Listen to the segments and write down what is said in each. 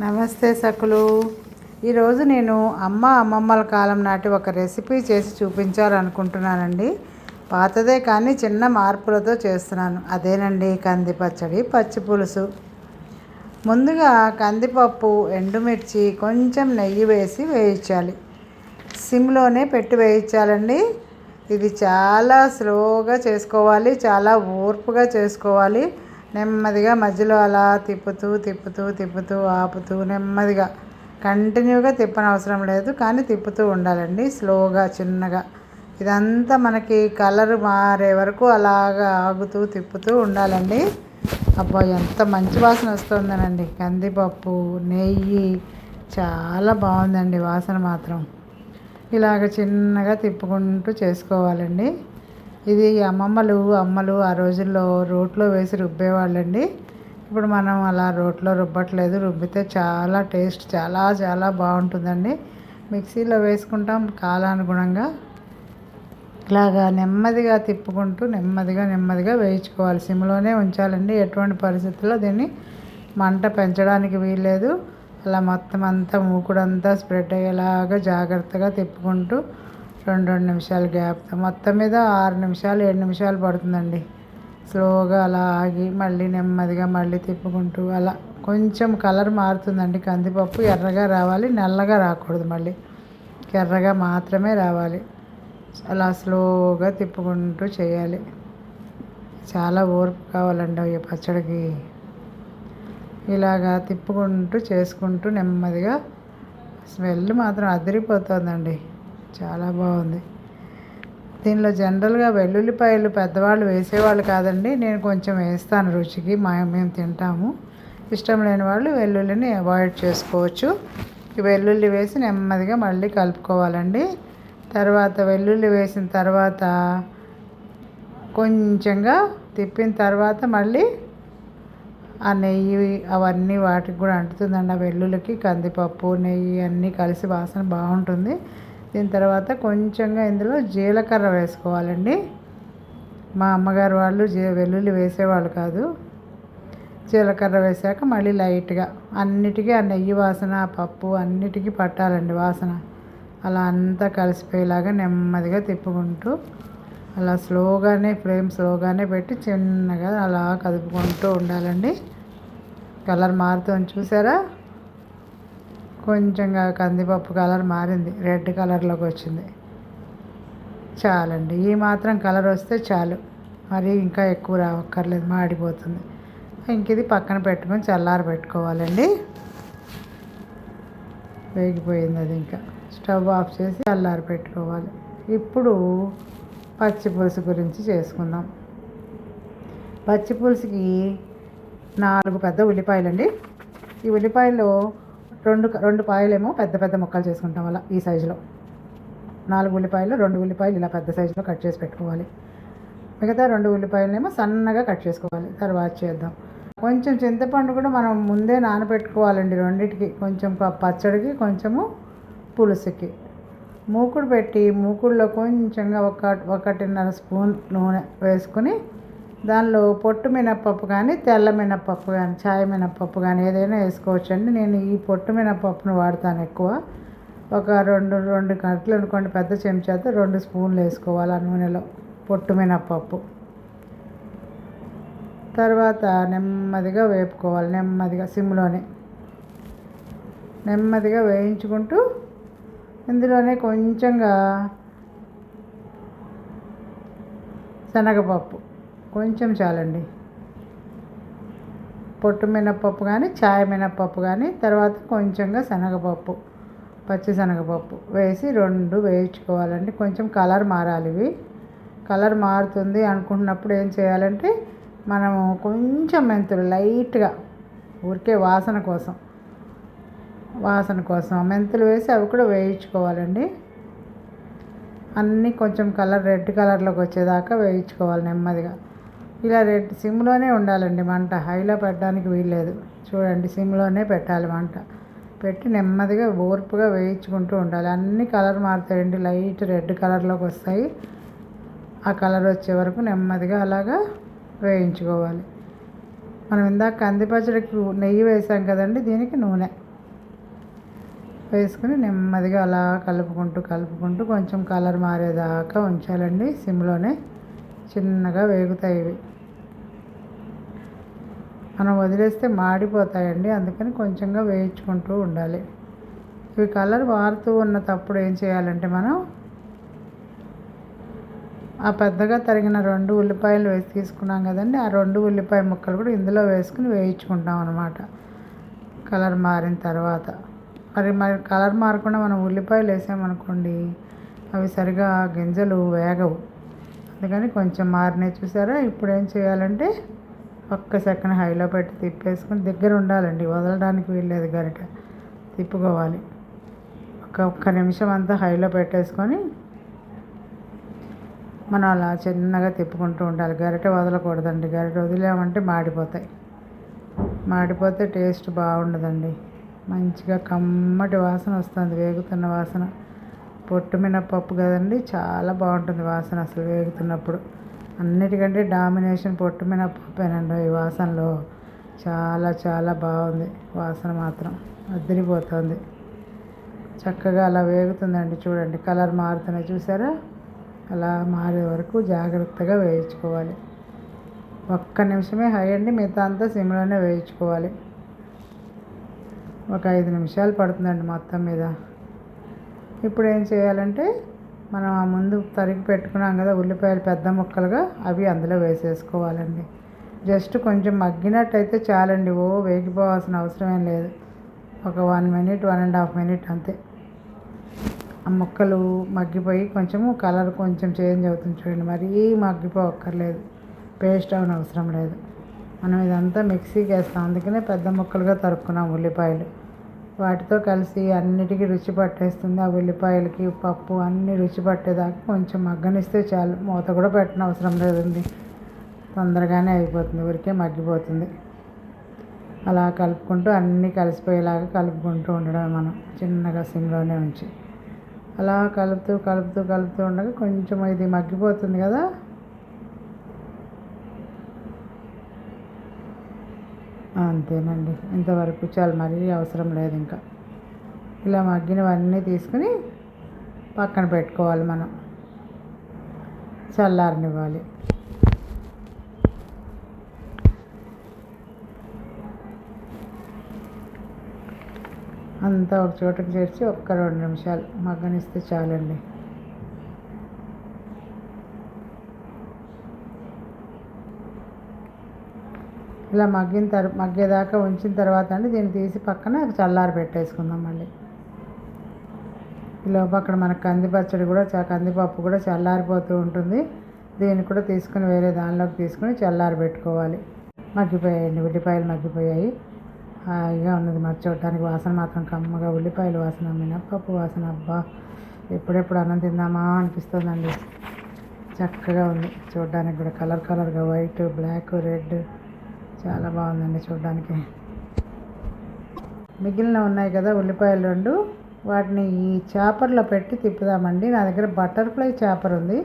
నమస్తే సకులు. ఈరోజు నేను అమ్మమ్మల కాలం నాటి ఒక రెసిపీ చేసి చూపించాలనుకుంటున్నానండి. పాతదే కానీ చిన్న మార్పులతో చేస్తున్నాను. అదేనండి కంది పచ్చడి, పచ్చి పులుసు. ముందుగా కందిపప్పు, ఎండుమిర్చి, కొంచెం నెయ్యి వేసి వేయించాలి. సిమ్లోనే పెట్టి వేయించాలండి. ఇది చాలా స్లోగా చేసుకోవాలి, చాలా ఓర్పుగా చేసుకోవాలి. నెమ్మదిగా మధ్యలో అలా తిప్పుతూ ఆపుతూ నెమ్మదిగా కంటిన్యూగా తిప్పనవసరం లేదు, కానీ తిప్పుతూ ఉండాలండి స్లోగా చిన్నగా. ఇదంతా మనకి కలర్ మారే వరకు అలాగా ఆగుతూ తిప్పుతూ ఉండాలండి. అబ్బా, ఎంత మంచి వాసన వస్తుందనండి. కందిపప్పు, నెయ్యి చాలా బాగుందండి వాసన మాత్రం. ఇలాగ చిన్నగా తిప్పుకుంటూ చేసుకోవాలండి. ఇది అమ్మలు ఆ రోజుల్లో రోట్లో వేసి రుబ్బేవాళ్ళండి. ఇప్పుడు మనం అలా రోట్లో రుబ్బట్లేదు. రుబ్బితే చాలా టేస్ట్ చాలా బాగుంటుందండి. మిక్సీలో వేసుకుంటాం కాలానుగుణంగా. ఇలాగా నెమ్మదిగా తిప్పుకుంటూ నెమ్మదిగా వేయించుకోవాలి. సిమ్లోనే ఉంచాలండి. ఎటువంటి పరిస్థితుల్లో దీన్ని మంట పెంచడానికి వీల్లేదు. అలా మొత్తం అంతా మూకుడంతా స్ప్రెడ్ అయ్యేలాగా జాగ్రత్తగా తిప్పుకుంటూ 2 నిమిషాలు గ్యాప్తో మొత్తం మీద 6 నిమిషాలు 7 నిమిషాలు పడుతుందండి. స్లోగా అలా ఆగి మళ్ళీ నెమ్మదిగా మళ్ళీ తిప్పుకుంటూ అలా కొంచెం కలర్ మారుతుందండి. కందిపప్పు ఎర్రగా రావాలి, నల్లగా రాకూడదు. మళ్ళీ ఎర్రగా మాత్రమే రావాలి. అలా స్లోగా తిప్పుకుంటూ చేయాలి. చాలా ఓర్పు కావాలండి ఈ పచ్చడికి. ఇలాగా తిప్పుకుంటూ చేసుకుంటూ నెమ్మదిగా. స్మెల్ మాత్రం అదిరిపోతుందండి, చాలా బాగుంది. దీనిలో జనరల్గా వెల్లుల్లిపాయలు పెద్దవాళ్ళు వేసేవాళ్ళు కాదండి. నేను కొంచెం వేస్తాను రుచికి. మేము తింటాము. ఇష్టం లేని వాళ్ళు వెల్లుల్లిని అవాయిడ్ చేసుకోవచ్చు. ఈ వెల్లుల్లి వేసి నెమ్మదిగా మళ్ళీ కలుపుకోవాలండి. తర్వాత వెల్లుల్లి వేసిన తర్వాత కొంచెంగా తిప్పిన తర్వాత మళ్ళీ ఆ నెయ్యి అవన్నీ వాటికి కూడా అంటుతుందండి. ఆ వెల్లుల్లికి కందిపప్పు, నెయ్యి అన్నీ కలిసి వాసన బాగుంటుంది. దీని తర్వాత కొంచెంగా ఇందులో జీలకర్ర వేసుకోవాలండి. మా అమ్మగారు వాళ్ళు వెల్లుల్లి వేసేవాళ్ళు కాదు. జీలకర్ర వేసాక మళ్ళీ లైట్గా అన్నిటికీ ఆ నెయ్యి వాసన, ఆ పప్పు అన్నిటికీ పట్టాలండి వాసన. అలా అంతా కలిసిపోయేలాగా నెమ్మదిగా తిప్పుకుంటూ అలా ఫ్లేమ్ స్లోగానే పెట్టి చిన్నగా అలా కదుపుకుంటూ ఉండాలండి. కలర్ మారుతుంది చూసారా? కొంచెంగా కందిపప్పు కలర్ మారింది, రెడ్ కలర్లోకి వచ్చింది. చాలండి, ఈ మాత్రం కలర్ వస్తే చాలు. మరి ఇంకా ఎక్కువ రావక్కర్లేదు, మాడిపోతుంది. ఇంక ఇది పక్కన పెట్టుకొని చల్లారి పెట్టుకోవాలండి. వేగిపోయింది అది. ఇంకా స్టవ్ ఆఫ్ చేసి చల్లారి పెట్టుకోవాలి. ఇప్పుడు పచ్చి పులుసు గురించి చేసుకుందాం. పచ్చి పులుసుకి 4 పెద్ద ఉల్లిపాయలండి. ఈ ఉల్లిపాయల్లో రెండు పాయలేమో పెద్ద ముక్కలు చేసుకుంటాం అలా ఈ సైజులో. 4 ఉల్లిపాయలు, 2 ఉల్లిపాయలు ఇలా పెద్ద సైజులో కట్ చేసి పెట్టుకోవాలి. మిగతా 2 ఉల్లిపాయలనేమో సన్నగా కట్ చేసుకోవాలి. తర్వాత చేద్దాం. కొంచెం చింతపండు కూడా మనం ముందే నానబెట్టుకోవాలండి రెండింటికి. కొంచెం పచ్చడికి, కొంచెము పులుసుకి. మూకుడు పెట్టి మూకుడులో కొంచెంగా 1.5 స్పూన్ నూనె వేసుకుని దానిలో పొట్టు మినప్పప్పు కానీ, తెల్ల మినప్పప్పు కానీ, చాయ్ మినప్పప్పు కానీ ఏదైనా వేసుకోవచ్చండి. నేను ఈ పొట్టు మినప్పప్పును వాడతాను ఎక్కువ. ఒక రెండు కట్టలు అనుకోండి, పెద్ద చెంచాతో 2 స్పూన్లు వేసుకోవాలి ఆ నూనెలో పొట్టు మినప్పప్పు. తర్వాత నెమ్మదిగా వేపుకోవాలి. నెమ్మదిగా సిమ్లోనే నెమ్మదిగా వేయించుకుంటూ ఇందులోనే కొంచెంగా శనగపప్పు, కొంచెం చాలండి. పొట్టు మినప్పప్పు కానీ, చాయ్ మినప్పప్పు కానీ, తర్వాత కొంచెంగా శనగపప్పు, పచ్చి శనగపప్పు వేసి 2 వేయించుకోవాలండి. కొంచెం కలర్ మారాలి. ఇవి కలర్ మారుతుంది అనుకుంటున్నప్పుడు ఏం చేయాలంటే మనము కొంచెం మెంతులు లైట్గా ఊరికే వాసన కోసం మెంతులు వేసి అవి కూడా వేయించుకోవాలండి. అన్నీ కొంచెం రెడ్ కలర్లోకి వచ్చేదాకా వేయించుకోవాలి నెమ్మదిగా. ఇలా సిమ్లోనే ఉండాలండి మంట. హైలో పెట్టడానికి వీల్లేదు. చూడండి, సిమ్లోనే పెట్టాలి మంట. పెట్టి నెమ్మదిగా ఓర్పుగా వేయించుకుంటూ ఉండాలి. అన్నీ కలర్ మారుతాయండి, లైట్ రెడ్ కలర్లోకి వస్తాయి. ఆ కలర్ వచ్చే వరకు నెమ్మదిగా అలాగా వేయించుకోవాలి. మనం ఇందాక కంది పచ్చడికి నెయ్యి వేసాం కదండి, దీనికి నూనె వేసుకుని నెమ్మదిగా అలా కలుపుకుంటూ కొంచెం కలర్ మారేదాకా ఉంచాలండి. సిమ్లోనే చిన్నగా వేగుతాయి ఇవి. మనం వదిలేస్తే మాడిపోతాయండి, అందుకని కొంచెంగా వేయించుకుంటూ ఉండాలి. ఇవి కలర్ మారుతూ ఉన్నప్పుడు ఏం చేయాలంటే మనం ఆ పెద్దగా తరిగిన 2 ఉల్లిపాయలు వేసి తీసుకున్నాం కదండి, ఆ 2 ఉల్లిపాయ ముక్కలు కూడా ఇందులో వేసుకుని వేయించుకుంటాం అన్నమాట కలర్ మారిన తర్వాత. మరి కలర్ మారకుండా మనం ఉల్లిపాయలు వేసామనుకోండి, అవి సరిగా గింజలు వేగవు. అందుకని కొంచెం మారినాయి చూసారా. ఇప్పుడు ఏం చేయాలంటే ఒక్క సెకండ్ హైలో పెట్టి తిప్పేసుకుని, దగ్గర ఉండాలండి, వదలడానికి వీల్లేదు, గరిట తిప్పుకోవాలి. ఒక్క నిమిషం అంతా హైలో పెట్టేసుకొని మనం అలా చిన్నగా తిప్పుకుంటూ ఉండాలి. గరిట వదలకూడదండి, గరిట వదిలామంటే మాడిపోతే టేస్ట్ బాగుండదండి. మంచిగా కమ్మటి వాసన వస్తుంది, వేగుతున్న వాసన. పొట్టు మినపప్పు కదండి, చాలా బాగుంటుంది వాసన అసలు వేగుతున్నప్పుడు. అన్నిటికంటే డామినేషన్ పొట్టు మినపప్పేనండి ఈ వాసనలో. చాలా చాలా బాగుంది వాసన, మాత్రం అదిరిపోతుంది. చక్కగా అలా వేగుతుందండి, చూడండి కలర్ మారుతున్నాయి చూసారా. అలా మారే వరకు జాగ్రత్తగా వేయించుకోవాలి. ఒక్క నిమిషమే హై అండి, మిగతా అంతా సిమ్లోనే వేయించుకోవాలి. ఒక 5 నిమిషాలు పడుతుందండి మొత్తం మీద. ఇప్పుడు ఏం చేయాలంటే మనం ఆ ముందు తరిగి పెట్టుకున్నాం కదా ఉల్లిపాయలు పెద్ద ముక్కలుగా, అవి అందులో వేసేసుకోవాలండి. జస్ట్ కొంచెం మగ్గినట్టయితే చాలండి, వేగిపోవాల్సిన అవసరం ఏం లేదు. ఒక 1 మినిట్ 1.5 మినిట్ అంతే. ఆ ముక్కలు మగ్గిపోయి కొంచెము కలర్ కొంచెం చేంజ్ అవుతుంది చూడండి. మరీ మగ్గిపోక్కర్లేదు, పేస్ట్ అవన అవసరం లేదు. మనం ఇదంతా మిక్సీకి వేస్తాం, అందుకనే పెద్ద ముక్కలుగా తరుక్కున్నాం ఉల్లిపాయలు. వాటితో కలిసి అన్నిటికీ రుచి పట్టేస్తుంది. ఆ ఉల్లిపాయలకి పప్పు అన్నీ రుచి పట్టేదాకా కొంచెం మగ్గనిస్తే చాలు. మూత కూడా పెట్టిన అవసరం లేదండి, తొందరగానే అయిపోతుంది, ఊరికే మగ్గిపోతుంది. అలా కలుపుకుంటూ అన్నీ కలిసిపోయేలాగా కలుపుకుంటూ ఉండడం మనం చిన్నగా సిమ్లోనే ఉంచి. అలా కలుపుతూ ఉండగా కొంచెం ఇది మగ్గిపోతుంది కదా. అంతేనండి, ఇంతవరకు చాలు, మరీ అవసరం లేదు ఇంకా. ఇలా మగ్గినవన్నీ తీసుకుని పక్కన పెట్టుకోవాలి, మనం చల్లారనివ్వాలి. అంతా ఒక చోటకి చేర్చి ఒక్క 2 నిమిషాలు మగ్గనిస్తే చాలండి. ఇలా మగ్గేదాకా ఉంచిన తర్వాత అండి దీన్ని తీసి పక్కన చల్లారి పెట్టేసుకుందాం మళ్ళీ. ఈలోపు అక్కడ మనకు కందిపప్పు కూడా చల్లారిపోతూ ఉంటుంది. దీన్ని కూడా తీసుకుని వేరే దానిలోకి తీసుకుని చల్లారి పెట్టుకోవాలి. మగ్గిపోయాయండి, ఉల్లిపాయలు మగ్గిపోయాయి, హాయిగా ఉన్నది. మరి చూడటానికి వాసన మాత్రం కమ్మగా, ఉల్లిపాయల వాసన, మినప్పప్పు వాసన, అబ్బా ఎప్పుడెప్పుడు అన్నం తిందామా అనిపిస్తుందండి. చక్కగా ఉంది చూడడానికి కూడా, కలర్గా వైట్, బ్లాక్, రెడ్, చాలా బాగుందండి చూడడానికి. మిగిలిన ఉన్నాయి కదా ఉల్లిపాయలు 2, వాటిని ఈ చాపర్లో పెట్టి తిప్పుదామండి. నా దగ్గర బటర్ఫ్లై చాపర్ ఉంది,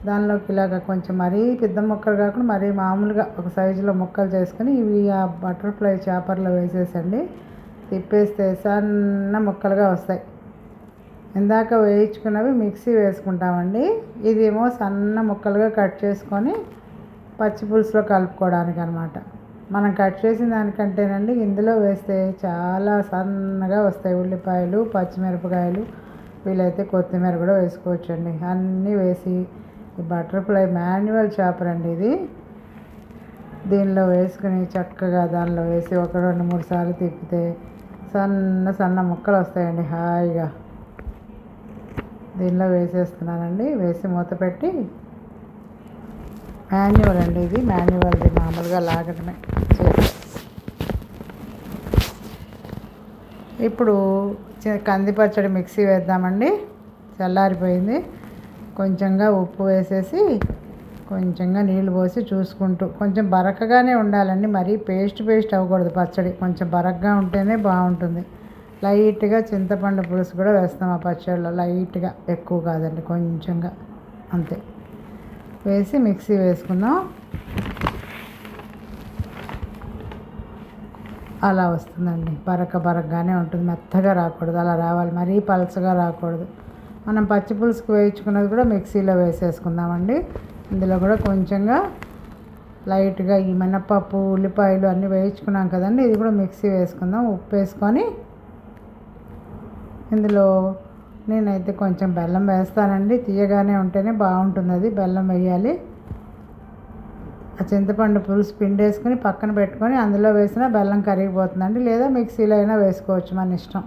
దానిలోకి ఇలాగ కొంచెం మరీ పెద్ద ముక్కలు కాకుండా మరీ మామూలుగా ఒక సైజులో ముక్కలు చేసుకుని ఇవి ఆ బటర్ఫ్లై చాపర్లో వేసేసండి తిప్పేస్తే సన్న ముక్కలుగా వస్తాయి. ఇందాక వేయించుకున్నవి మిక్సీ వేసుకుంటామండి, ఇదేమో సన్న ముక్కలుగా కట్ చేసుకొని పచ్చి పులుసులో కలుపుకోవడానికి అనమాట. మనం కట్ చేసిన దానికంటేనండి ఇందులో వేస్తే చాలా సన్నగా వస్తాయి ఉల్లిపాయలు, పచ్చిమిరపకాయలు, వీలైతే కొత్తిమీర కూడా వేసుకోవచ్చండి. అన్నీ వేసి ఈ బటర్ఫ్లై మాన్యువల్ చాపర్ అండి ఇది, దీనిలో వేసుకుని చక్కగా దానిలో వేసి ఒక 2-3 సార్లు తిప్పితే సన్న ముక్కలు వస్తాయండి హాయిగా. దీనిలో వేసేస్తున్నానండి, వేసి మూత పెట్టి, మాన్యువల్ అండి ఇది, మాన్యువల్ది, మామూలుగా లాగడమే. ఇప్పుడు కంది పచ్చడి మిక్సీ వేద్దామండి, చల్లారిపోయింది. కొంచెంగా ఉప్పు వేసేసి కొంచెంగా నీళ్ళు పోసి చూసుకుంటూ, కొంచెం బరకగానే ఉండాలండి, మరీ పేస్ట్ అవ్వకూడదు పచ్చడి, కొంచెం బరకగా ఉంటేనే బాగుంటుంది. లైట్గా చింతపండు పులుసు కూడా వేస్తాం ఆ పచ్చడిలో, లైట్గా, ఎక్కువ కాదండి, కొంచెంగా అంతే వేసి మిక్సీ వేసుకుందాం. అలా వస్తుందండి. బరకగానే ఉంటుంది, మెత్తగా రాకూడదు. అలా రావాలి, మరీ పలచగా రాకూడదు. మనం పచ్చి పులుసుకు వేయించుకున్నది కూడా మిక్సీలో వేసేసుకుందామండి. ఇందులో కూడా కొంచెంగా లైట్గా ఈ మినపప్పు, ఉల్లిపాయలు అన్నీ వేయించుకున్నాం కదండి, ఇది కూడా మిక్సీ వేసుకుందాం. ఉప్పు వేసుకొని ఇందులో నేనైతే కొంచెం బెల్లం వేస్తానండి. తీయగానే ఉంటేనే బాగుంటుంది, అది బెల్లం వేయాలి. ఆ చింతపండు పులుసు పిండి వేసుకొని పక్కన పెట్టుకొని అందులో వేసినా బెల్లం కరిగిపోతుందండి, లేదా మిక్సీలో అయినా వేసుకోవచ్చు, మన ఇష్టం.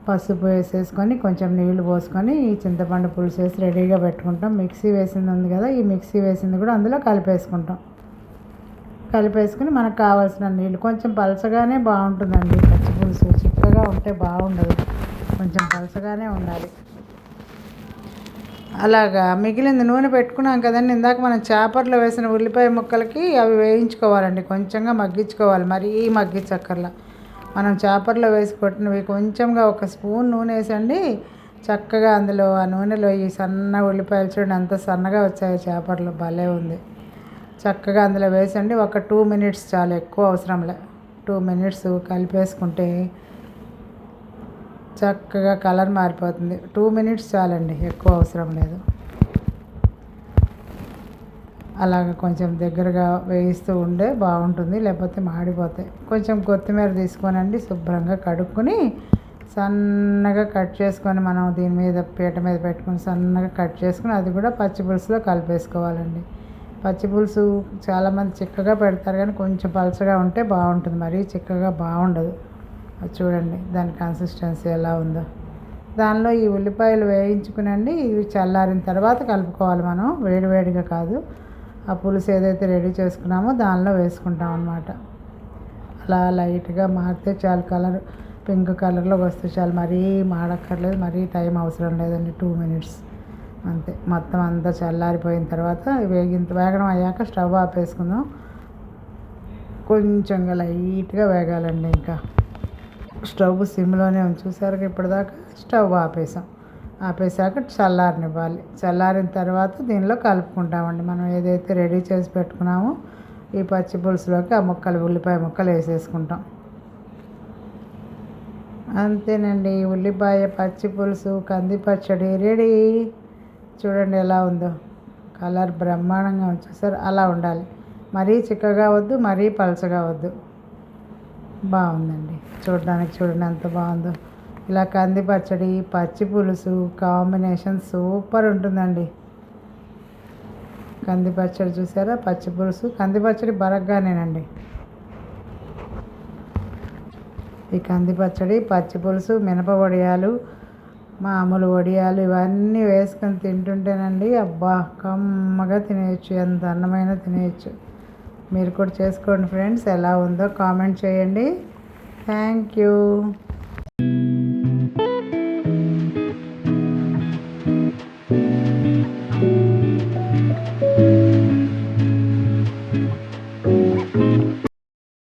పసుపు వేసేసుకొని కొంచెం నీళ్లు పోసుకొని ఈ చింతపండు పులుసు వేసి రెడీగా పెట్టుకుంటాం. మిక్సీ వేసింది ఉంది కదా, ఈ మిక్సీ వేసింది కూడా అందులో కలిపేసుకుంటాం. కలిపేసుకుని మనకు కావాల్సిన నీళ్ళు, కొంచెం పలచగానే బాగుంటుందండి పచ్చి పులుసు, చిక్కగా ఉంటే బాగుండదు, కొంచెం పలచగానే ఉండాలి. అలాగా మిగిలింది నూనె పెట్టుకున్నాం కదండి, ఇందాక మనం చేపల్లో వేసిన ఉల్లిపాయ ముక్కలకి అవి వేయించుకోవాలండి, కొంచెంగా మగ్గించుకోవాలి, మరీ మగ్గించక్కర్లా. మనం చేపల్లో వేసి కొట్టినవి కొంచెంగా ఒక స్పూన్ నూనె వేసండి, చక్కగా అందులో ఆ నూనెలో ఈ సన్న ఉల్లిపాయలు చూడండి ఎంత సన్నగా వచ్చాయో చేపల్లో, భలే ఉంది. చక్కగా అందులో వేసండి, ఒక 2 minutes చాలు, ఎక్కువ అవసరంలే. 2 minutes కలిపేసుకుంటే చక్కగా కలర్ మారిపోతుంది. 2 minutes చాలండి, ఎక్కువ అవసరం లేదు. అలాగ కొంచెం దగ్గరగా వేయిస్తూ ఉండే బాగుంటుంది, లేకపోతే మాడిపోతాయి. కొంచెం కొత్తిమీర తీసుకోనండి, శుభ్రంగా కడుక్కొని సన్నగా కట్ చేసుకొని మనం దీని మీద పీట మీద పెట్టుకొని సన్నగా కట్ చేసుకుని అది కూడా పచ్చి పులుసులో కలిపేసుకోవాలండి. పచ్చి పులుసు చాలామంది చిక్కగా పెడతారు, కానీ కొంచెం పలచగా ఉంటే బాగుంటుంది, మరీ చిక్కగా బాగుండదు. అది చూడండి దాని కన్సిస్టెన్సీ ఎలా ఉందో. దానిలో ఈ ఉల్లిపాయలు వేయించుకునండి, ఇవి చల్లారిన తర్వాత కలుపుకోవాలి మనం, వేడివేడిగా కాదు. ఆ పులుసు ఏదైతే రెడీ చేసుకున్నామో దానిలో వేసుకుంటాం అన్నమాట. అలా లైట్గా మారితే చాలు, కలర్ పింక్ కలర్లోకి వస్తే చాలు, మరీ మాడక్కర్లేదు, మరీ టైం అవసరం లేదండి. 2 minutes అంతే. మొత్తం అంతా చల్లారిపోయిన తర్వాత వేగడం అయ్యాక స్టవ్ ఆపేసుకుందాం. కొంచెంగా లైట్గా వేగాలండి, ఇంకా స్టవ్ సిమ్లోనే ఉంది. చూసారు ఇప్పటిదాకా స్టవ్ ఆపేసాక చల్లారనివ్వాలి. చల్లారిన తర్వాత దీనిలో కలుపుకుంటామండి. మనం ఏదైతే రెడీ చేసి పెట్టుకున్నామో ఈ పచ్చి పులుసులోకి ఆ ఉల్లిపాయ ముక్కలు వేసేసుకుంటాం. అంతేనండి, ఉల్లిపాయ పచ్చి పులుసు కంది పచ్చడి రెడీ. చూడండి ఎలా ఉందో, కలర్ బ్రహ్మాండంగా ఉంది. చూసారు, అలా ఉండాలి, మరీ చిక్కగా వద్దు, మరీ పలచగా వద్దు, బాగుందండి. చూడండి ఎంత బాగుందో. ఇలా కంది పచ్చడి పచ్చి పులుసు కాంబినేషన్ సూపర్ ఉంటుందండి. కంది పచ్చడి చూసారా, పచ్చి పులుసు కంది పచ్చడి బరగ్గానేనండి. ఈ కంది పచ్చడి పచ్చి పులుసు మినప వడియాలు, మామూలు వడియాలు ఇవన్నీ వేసుకొని తింటుంటేనండి అబ్బా కమ్మగా తినేయచ్చు, ఎంత అన్నమైన తినేయచ్చు. మీరు కూడా చేసుకోండి ఫ్రెండ్స్, ఎలా ఉందో కామెంట్ చేయండి. Thank you.